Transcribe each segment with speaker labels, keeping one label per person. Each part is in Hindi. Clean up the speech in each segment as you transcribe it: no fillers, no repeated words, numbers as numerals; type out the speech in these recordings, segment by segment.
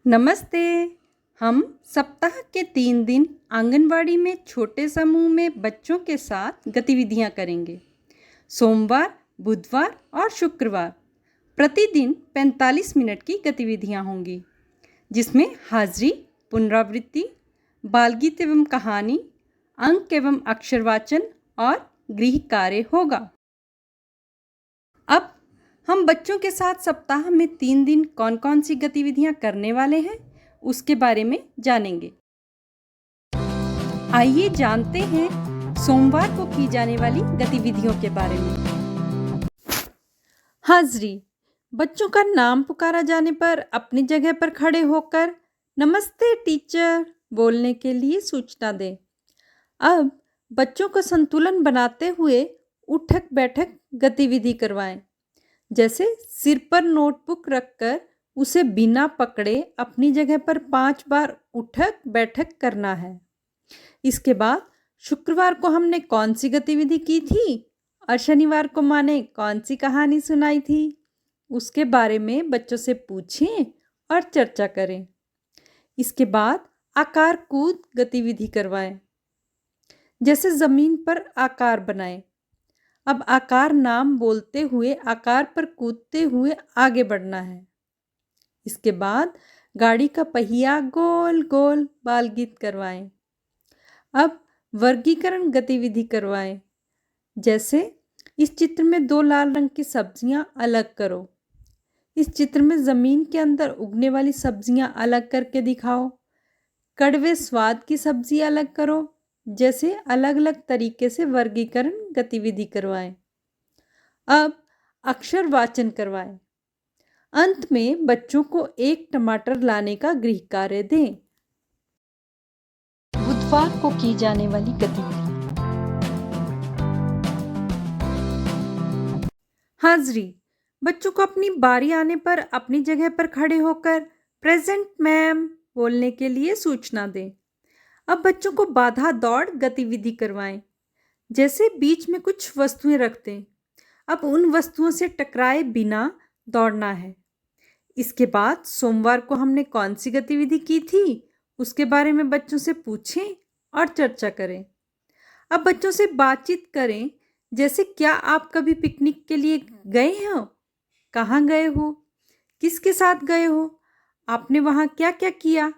Speaker 1: नमस्ते। हम सप्ताह के 3 दिन आंगनवाड़ी में छोटे समूह में बच्चों के साथ गतिविधियां करेंगे। सोमवार, बुधवार और शुक्रवार प्रतिदिन 45 मिनट की गतिविधियां होंगी, जिसमें हाजिरी, पुनरावृत्ति, बालगीत एवं कहानी, अंक एवं अक्षर वाचन और गृह कार्य होगा। अब हम बच्चों के साथ सप्ताह में 3 दिन कौन कौन सी गतिविधियां करने वाले हैं, उसके बारे में जानेंगे। आइए जानते हैं सोमवार को की जाने वाली गतिविधियों के बारे में। हाजिरी। बच्चों का नाम पुकारा जाने पर अपनी जगह पर खड़े होकर नमस्ते टीचर बोलने के लिए सूचना दें। अब बच्चों का संतुलन बनाते हुए उठक बैठक गतिविधि करवाएं। जैसे सिर पर नोटबुक रखकर उसे बिना पकड़े अपनी जगह पर 5 बार उठक बैठक करना है। इसके बाद शुक्रवार को हमने कौन सी गतिविधि की थी और शनिवार को माँ ने कौन सी कहानी सुनाई थी, उसके बारे में बच्चों से पूछें और चर्चा करें। इसके बाद आकार कूद गतिविधि करवाएं। जैसे ज़मीन पर आकार बनाएं। अब आकार नाम बोलते हुए आकार पर कूदते हुए आगे बढ़ना है। इसके बाद गाड़ी का पहिया गोल गोल बाल गीत करवाएं। अब वर्गीकरण गतिविधि करवाएं। जैसे इस चित्र में 2 लाल रंग की सब्जियां अलग करो। इस चित्र में ज़मीन के अंदर उगने वाली सब्जियां अलग करके दिखाओ। कड़वे स्वाद की सब्जी अलग करो। जैसे अलग अलग तरीके से वर्गीकरण गतिविधि करवाएं। अब अक्षर वाचन करवाएं। अंत में बच्चों को 1 टमाटर लाने का गृह कार्य दें। बुधवार को की जाने वाली गतिविधि। हाजिरी। बच्चों को अपनी बारी आने पर अपनी जगह पर खड़े होकर प्रेजेंट मैम बोलने के लिए सूचना दें। अब बच्चों को बाधा दौड़ गतिविधि करवाएं। जैसे बीच में कुछ वस्तुएं रख दें। अब उन वस्तुओं से टकराए बिना दौड़ना है। इसके बाद सोमवार को हमने कौन सी गतिविधि की थी, उसके बारे में बच्चों से पूछें और चर्चा करें। अब बच्चों से बातचीत करें। जैसे क्या आप कभी पिकनिक के लिए गए हो, कहाँ गए हो, किसके साथ गए हो, आपने वहाँ क्या क्या किया,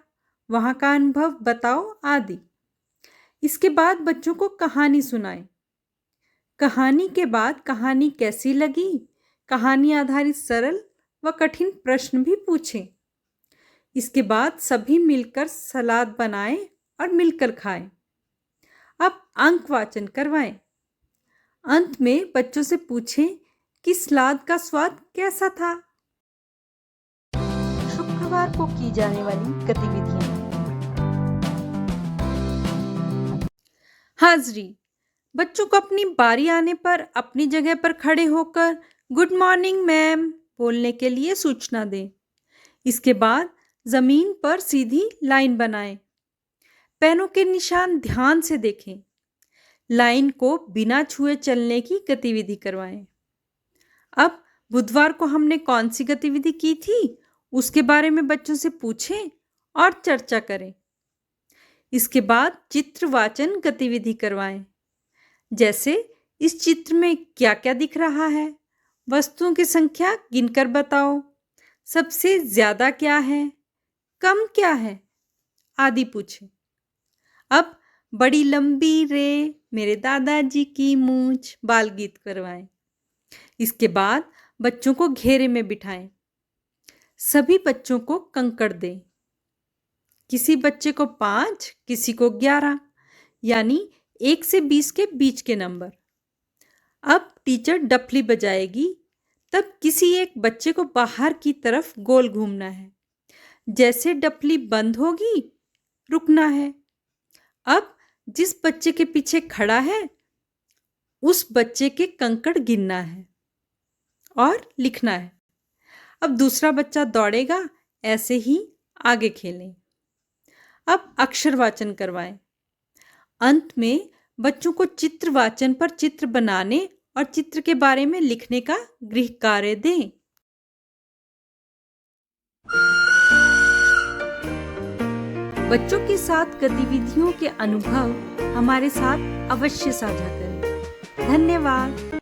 Speaker 1: वहाँ का अनुभव बताओ आदि। इसके बाद बच्चों को कहानी सुनाएं। कहानी के बाद कहानी कैसी लगी, कहानी आधारित सरल व कठिन प्रश्न भी पूछें। इसके बाद सभी मिलकर सलाद बनाएं और मिलकर खाएं। अब अंक वाचन करवाएं। अंत में बच्चों से पूछें कि सलाद का स्वाद कैसा था। शुक्रवार को की जाने वाली गतिविधियां। हाजिरी। बच्चों को अपनी बारी आने पर अपनी जगह पर खड़े होकर गुड मॉर्निंग मैम बोलने के लिए सूचना दें। इसके बाद ज़मीन पर सीधी लाइन बनाएं। पैरों के निशान ध्यान से देखें। लाइन को बिना छुए चलने की गतिविधि करवाएं। अब बुधवार को हमने कौन सी गतिविधि की थी, उसके बारे में बच्चों से पूछें और चर्चा करें। इसके बाद चित्र वाचन गतिविधि करवाएं। जैसे इस चित्र में क्या क्या दिख रहा है, वस्तुओं की संख्या गिनकर बताओ, सबसे ज्यादा क्या है, कम क्या है आदि पूछें। अब बड़ी लंबी रे मेरे दादाजी की मूंछ बाल गीत करवाएं। इसके बाद बच्चों को घेरे में बिठाएं। सभी बच्चों को कंकड़ दें। किसी बच्चे को 5, किसी को 11, यानी 1 से 20 के बीच के नंबर। अब टीचर डफली बजाएगी, तब किसी एक बच्चे को बाहर की तरफ गोल घूमना है। जैसे डफली बंद होगी, रुकना है। अब जिस बच्चे के पीछे खड़ा है, उस बच्चे के कंकड़ गिनना है और लिखना है। अब दूसरा बच्चा दौड़ेगा, ऐसे ही आगे खेलें। अब अक्षर वाचन करवाएं। अंत में बच्चों को चित्र वाचन पर चित्र बनाने और चित्र के बारे में लिखने का गृह कार्य दें। बच्चों के साथ गतिविधियों के अनुभव हमारे साथ अवश्य साझा करें। धन्यवाद।